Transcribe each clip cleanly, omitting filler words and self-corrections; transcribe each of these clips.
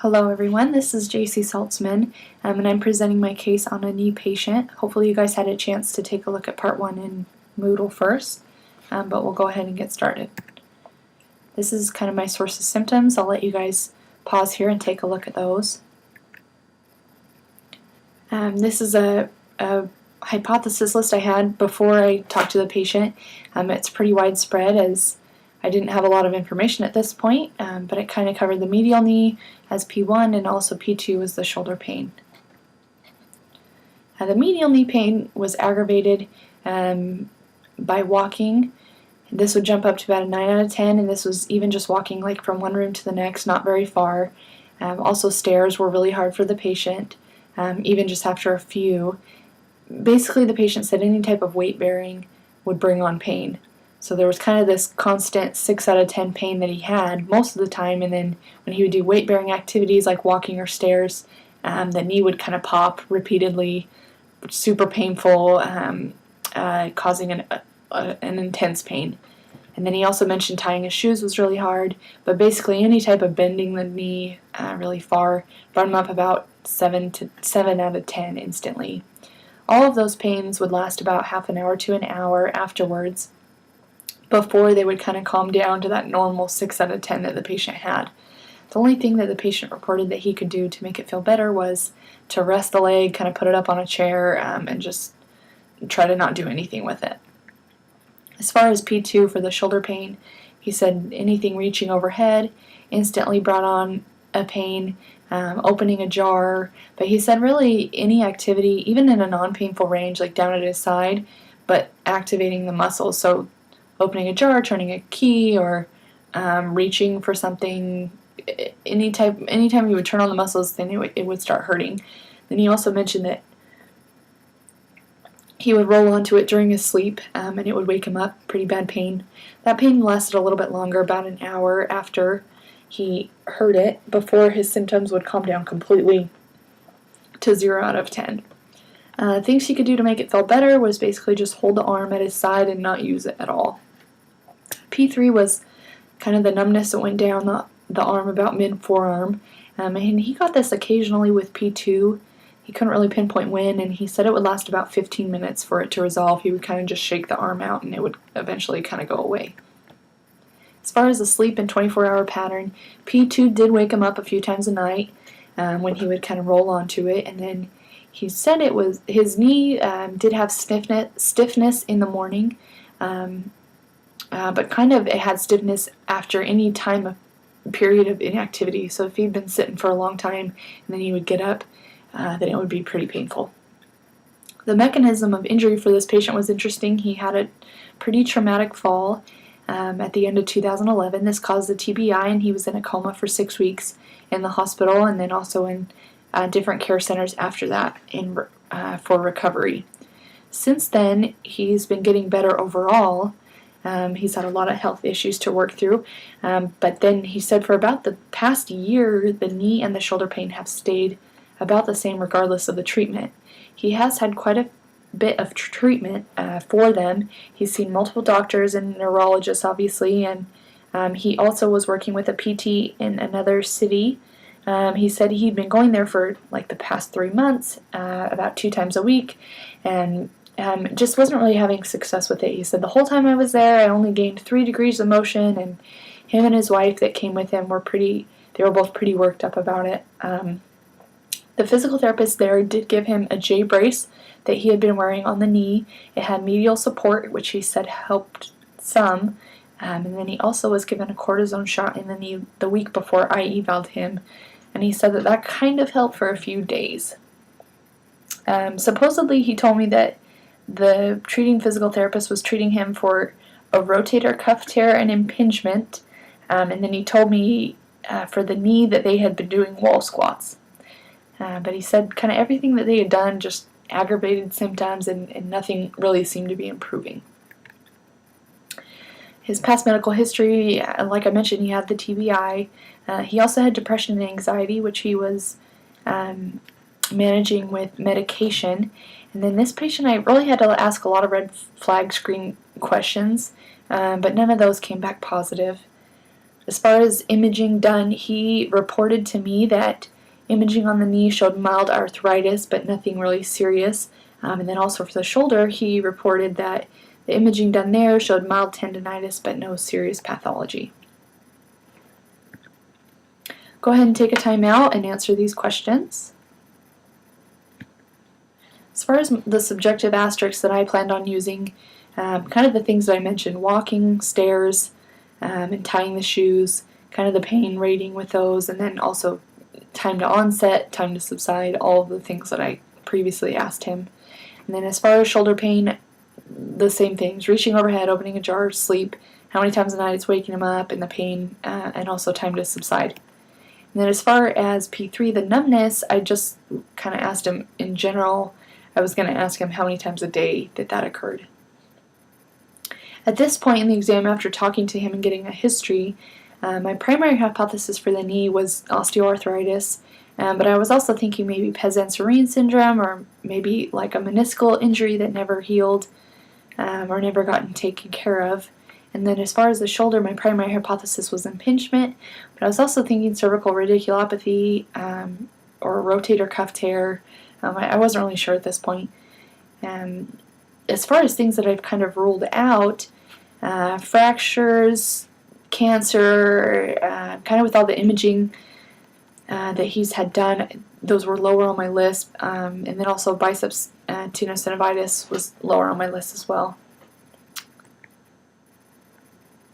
Hello everyone, this is JC Saltzman, and I'm presenting my case on a knee patient. Hopefully you guys had a chance to take a look at part 1 in Moodle first, but we'll go ahead and get started. This is kind of my source of symptoms. I'll let you guys pause here and take a look at those. This is a hypothesis list I had before I talked to the patient. It's pretty widespread as I didn't have a lot of information at this point, but it kind of covered the medial knee as P1 and also P2 was the shoulder pain. The medial knee pain was aggravated by walking. This would jump up to about a 9 out of 10, and this was even just walking like from one room to the next, not very far. Also stairs were really hard for the patient, even just after a few. Basically the patient said any type of weight bearing would bring on pain. So there was kind of this constant 6 out of 10 pain that he had most of the time, and then when he would do weight-bearing activities like walking or stairs, the knee would kind of pop repeatedly, super painful, causing an intense pain. And then he also mentioned tying his shoes was really hard, but basically any type of bending the knee really far brought him up about 7 out of 10 instantly. All of those pains would last about half an hour to an hour afterwards, before they would kind of calm down to that normal 6 out of 10 that the patient had. The only thing that the patient reported that he could do to make it feel better was to rest the leg, kind of put it up on a chair, and just try to not do anything with it. As far as P2 for the shoulder pain, he said anything reaching overhead instantly brought on a pain, opening a jar, but he said really any activity, even in a non-painful range, like down at his side, but activating the muscles. So opening a jar, turning a key, or reaching for something, anytime you would turn on the muscles, then it would start hurting. Then he also mentioned that he would roll onto it during his sleep, and it would wake him up, pretty bad pain. That pain lasted a little bit longer, about an hour after he heard it, before his symptoms would calm down completely to 0 out of 10. Things he could do to make it feel better was basically just hold the arm at his side and not use it at all. P3 was kind of the numbness that went down the arm about mid-forearm, and he got this occasionally with P2. He couldn't really pinpoint when, and he said it would last about 15 minutes for it to resolve. He would kind of just shake the arm out and it would eventually kind of go away. As far as the sleep and 24-hour pattern, P2 did wake him up a few times a night when he would kind of roll onto it, and then he said it was his knee did have stiffness in the morning, but kind of it had stiffness after any period of inactivity. So if he'd been sitting for a long time and then he would get up, then it would be pretty painful. The mechanism of injury for this patient was interesting. He had a pretty traumatic fall at the end of 2011. This caused a TBI, and he was in a coma for 6 weeks in the hospital, and then also in different care centers after that for recovery. Since then, he's been getting better overall. He's had a lot of health issues to work through, but then he said for about the past year, the knee and the shoulder pain have stayed about the same regardless of the treatment. He has had quite a bit of treatment for them. He's seen multiple doctors and neurologists, obviously, and he also was working with a PT in another city. He said he'd been going there for like the past 3 months, about 2 times a week, and just wasn't really having success with it. He said the whole time I was there, I only gained 3 degrees of motion, and him and his wife that came with him they were both pretty worked up about it. The physical therapist there did give him a J brace that he had been wearing on the knee. It had medial support, which he said helped some, and then he also was given a cortisone shot in the knee the week before I eval'd him, and he said that kind of helped for a few days. Supposedly he told me that the treating physical therapist was treating him for a rotator cuff tear and impingement, and then he told me for the knee that they had been doing wall squats. But he said kind of everything that they had done just aggravated symptoms, and nothing really seemed to be improving. His past medical history, like I mentioned, he had the TBI. He also had depression and anxiety, which he was managing with medication. And then this patient, I really had to ask a lot of red flag screen questions, but none of those came back positive. As far as imaging done, he reported to me that imaging on the knee showed mild arthritis, but nothing really serious. And then also for the shoulder, he reported that the imaging done there showed mild tendonitis, but no serious pathology. Go ahead and take a time out and answer these questions. As far as the subjective asterisks that I planned on using, kind of the things that I mentioned, walking, stairs, and tying the shoes, kind of the pain rating with those, and then also time to onset, time to subside, all of the things that I previously asked him. And then as far as shoulder pain, the same things, reaching overhead, opening a jar, sleep, how many times a night it's waking him up, and the pain, and also time to subside. And then as far as P3, the numbness, I just kind of asked him in general. I was going to ask him how many times a day that occurred. At this point in the exam, after talking to him and getting a history, my primary hypothesis for the knee was osteoarthritis, but I was also thinking maybe Pezan-Serine syndrome, or maybe like a meniscal injury that never healed or never gotten taken care of. And then as far as the shoulder, my primary hypothesis was impingement, but I was also thinking cervical radiculopathy or rotator cuff tear. I wasn't really sure at this point. As far as things that I've kind of ruled out, fractures, cancer, kind of with all the imaging that he's had done, those were lower on my list, and then also biceps tenosynovitis was lower on my list as well.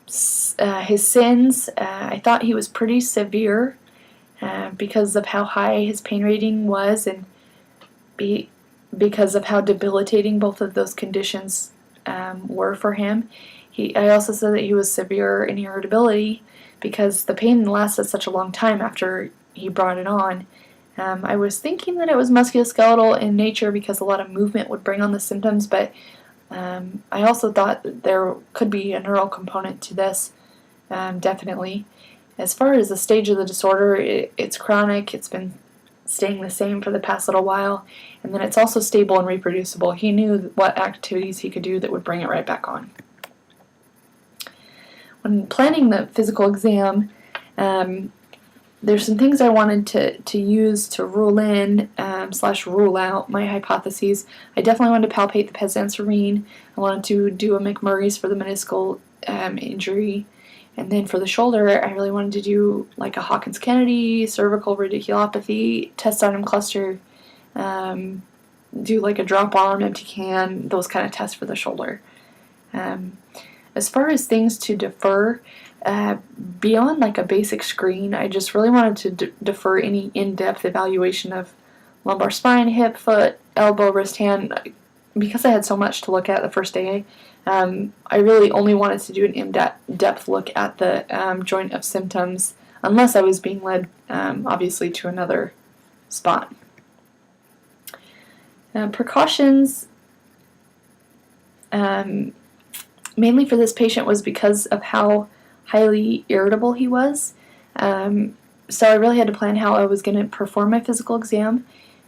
His sins, I thought he was pretty severe because of how high his pain rating was, and because of how debilitating both of those conditions were for him. I also said that he was severe in irritability because the pain lasted such a long time after he brought it on. I was thinking that it was musculoskeletal in nature because a lot of movement would bring on the symptoms, but I also thought that there could be a neural component to this, definitely. As far as the stage of the disorder, it's chronic. It's been staying the same for the past little while, and then it's also stable and reproducible. He knew what activities he could do that would bring it right back on. When planning the physical exam, there's some things I wanted to use to rule in / rule out my hypotheses. I definitely wanted to palpate the Pezan-Serine. I wanted to do a McMurray's for the meniscal injury. And then for the shoulder, I really wanted to do like a Hawkins-Kennedy, cervical radiculopathy, test item cluster, do like a drop arm, empty can, those kind of tests for the shoulder. As far as things to defer, beyond like a basic screen, I just really wanted to defer any in-depth evaluation of lumbar spine, hip, foot, elbow, wrist, hand. Because I had so much to look at the first day, I really only wanted to do an in-depth look at the joint of symptoms, unless I was being led, obviously, to another spot. Precautions, mainly for this patient, was because of how highly irritable he was. So I really had to plan how I was going to perform my physical exam.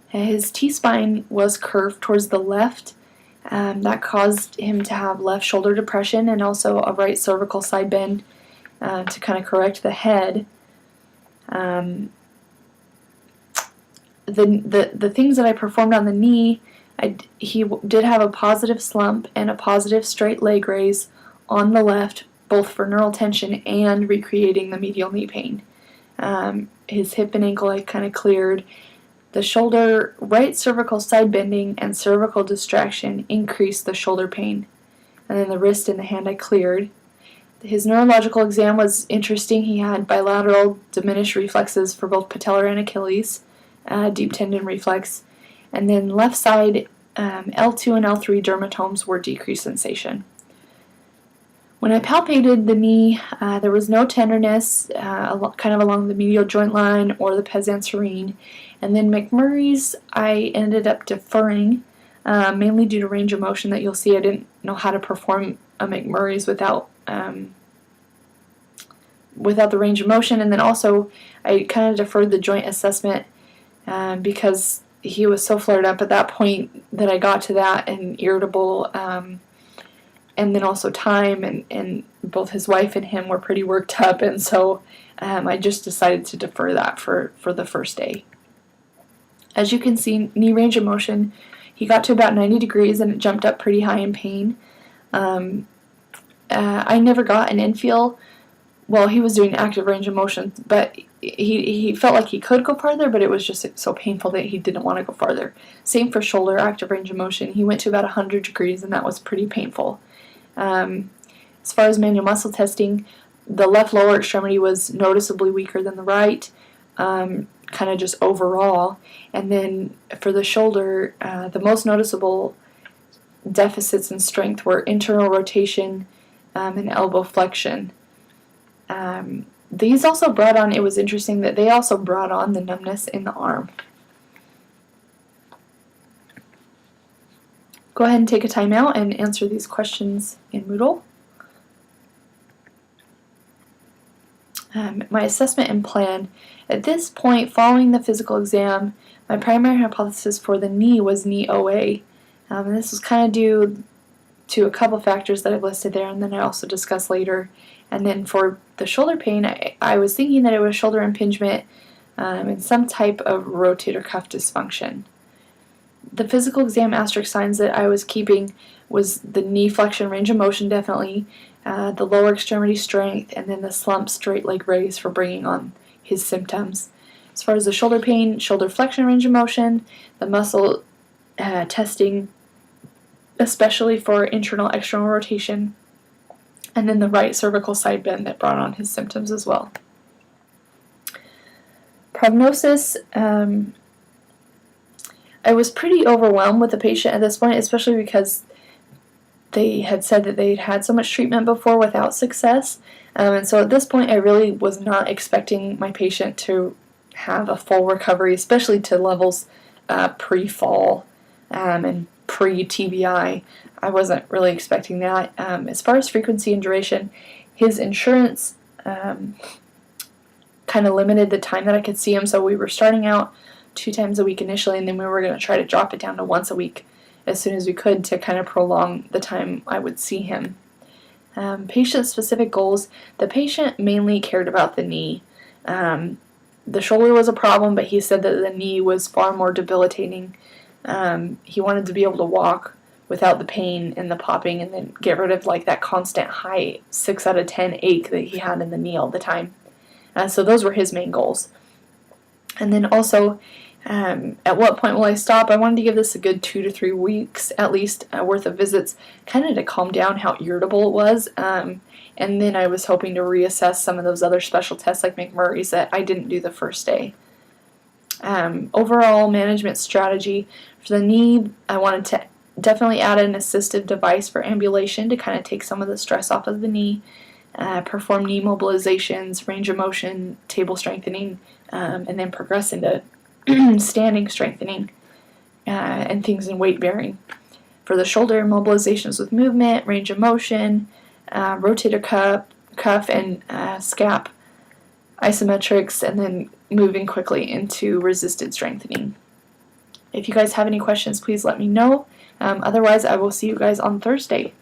His T-spine was curved towards the left. That caused him to have left shoulder depression and also a right cervical side bend to kind of correct the head. The things that I performed on the knee, he did have a positive slump and a positive straight leg raise on the left, both for neural tension and recreating the medial knee pain. His hip and ankle I kind of cleared. The shoulder, right cervical side bending and cervical distraction increased the shoulder pain. And then the wrist and the hand I cleared. His neurological exam was interesting. He had bilateral diminished reflexes for both patellar and Achilles, deep tendon reflex. And then left side L2 and L3 dermatomes were decreased sensation. When I palpated the knee, there was no tenderness, kind of along the medial joint line or the Pezan-Serine. And then McMurray's, I ended up deferring, mainly due to range of motion that you'll see. I didn't know how to perform a McMurray's without the range of motion. And then also, I kind of deferred the joint assessment because he was so flared up at that point that I got to that and irritable. and then also time, and both his wife and him were pretty worked up, and so I just decided to defer that for the first day. As you can see, knee range of motion, he got to about 90 degrees and it jumped up pretty high in pain. I never got an infeel. Well, he was doing active range of motion, but he felt like he could go farther, but it was just so painful that he didn't want to go farther. Same for shoulder, active range of motion. He went to about 100 degrees, and that was pretty painful. As far as manual muscle testing, the left lower extremity was noticeably weaker than the right, kind of just overall. And then for the shoulder, the most noticeable deficits in strength were internal rotation and elbow flexion. These also brought on, it was interesting that they also brought on the numbness in the arm. Go ahead and take a time out and answer these questions in Moodle. My assessment and plan. At this point, following the physical exam, my primary hypothesis for the knee was knee OA. And this was kind of due to a couple factors that I've listed there, and then I also discuss later. And then for the shoulder pain, I was thinking that it was shoulder impingement and some type of rotator cuff dysfunction. The physical exam asterisk signs that I was keeping was the knee flexion range of motion, definitely, the lower extremity strength, and then the slump straight leg raise for bringing on his symptoms. As far as the shoulder pain, shoulder flexion range of motion, the muscle testing, especially for internal-external rotation, and then the right cervical side bend that brought on his symptoms as well. Prognosis, I was pretty overwhelmed with the patient at this point, especially because they had said that they'd had so much treatment before without success. And so at this point, I really was not expecting my patient to have a full recovery, especially to levels pre-fall and pre-TBI. I wasn't really expecting that. As far as frequency and duration, his insurance kind of limited the time that I could see him, so we were starting out 2 times a week initially, and then we were going to try to drop it down to once a week as soon as we could to kind of prolong the time I would see him. Patient-specific goals, the patient mainly cared about the knee. The shoulder was a problem, but he said that the knee was far more debilitating. He wanted to be able to walk without the pain and the popping, and then get rid of like that constant high 6 out of 10 ache that he had in the knee all the time. So those were his main goals. And then also, at what point will I stop? I wanted to give this a good 2 to 3 weeks at least worth of visits, kind of to calm down how irritable it was. And then I was hoping to reassess some of those other special tests like McMurray's that I didn't do the first day. Overall management strategy for the knee, I wanted to definitely add an assistive device for ambulation to kind of take some of the stress off of the knee, perform knee mobilizations, range of motion, table strengthening, and then progress into standing strengthening and things in weight bearing. For the shoulder, mobilizations with movement, range of motion, rotator cuff and scap isometrics, and then moving quickly into resisted strengthening. If you guys have any questions, please let me know. Otherwise, I will see you guys on Thursday.